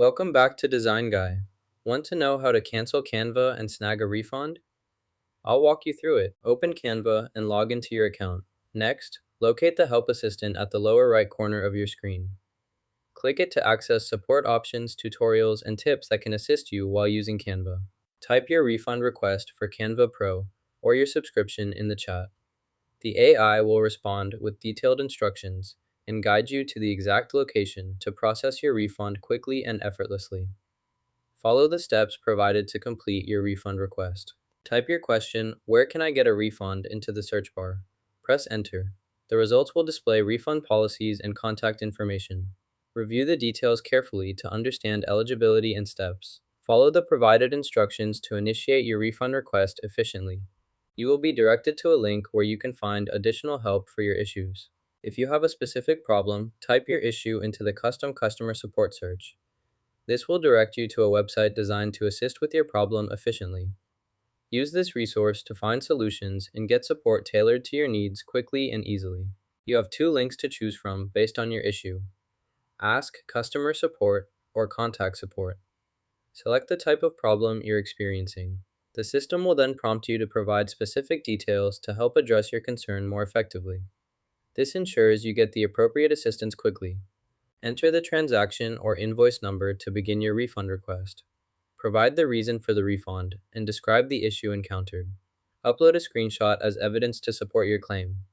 Welcome back to Design Guy. Want to know how to cancel Canva and snag a refund? I'll walk you through it. Open Canva and log into your account. Next, locate the Help Assistant at the lower right corner of your screen. Click it to access support options, tutorials, and tips that can assist you while using Canva. Type your refund request for Canva Pro or your subscription in the chat. The AI will respond with detailed instructions and guide you to the exact location to process your refund quickly and effortlessly. Follow the steps provided to complete your refund request. Type your question, "Where can I get a refund?" into the search bar. Press enter. The results will display refund policies and contact information. Review the details carefully to understand eligibility and steps. Follow the provided instructions to initiate your refund request efficiently. You will be directed to a link where you can find additional help for your issues. If you have a specific problem, type your issue into the custom customer support search. This will direct you to a website designed to assist with your problem efficiently. Use this resource to find solutions and get support tailored to your needs quickly and easily. You have two links to choose from based on your issue: Ask Customer Support or Contact Support. Select the type of problem you're experiencing. The system will then prompt you to provide specific details to help address your concern more effectively. This ensures you get the appropriate assistance quickly. Enter the transaction or invoice number to begin your refund request. Provide the reason for the refund and describe the issue encountered. Upload a screenshot as evidence to support your claim.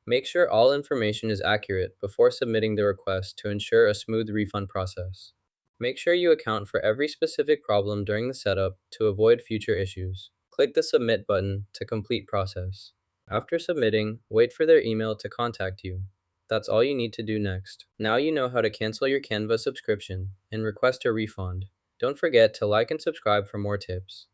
Make sure all information is accurate before submitting the request to ensure a smooth refund process. Make sure you account for every specific problem during the setup to avoid future issues. Click the Submit button to complete process. After submitting, wait for their email to contact you. That's all you need to do next. Now you know how to cancel your Canva subscription and request a refund. Don't forget to like and subscribe for more tips.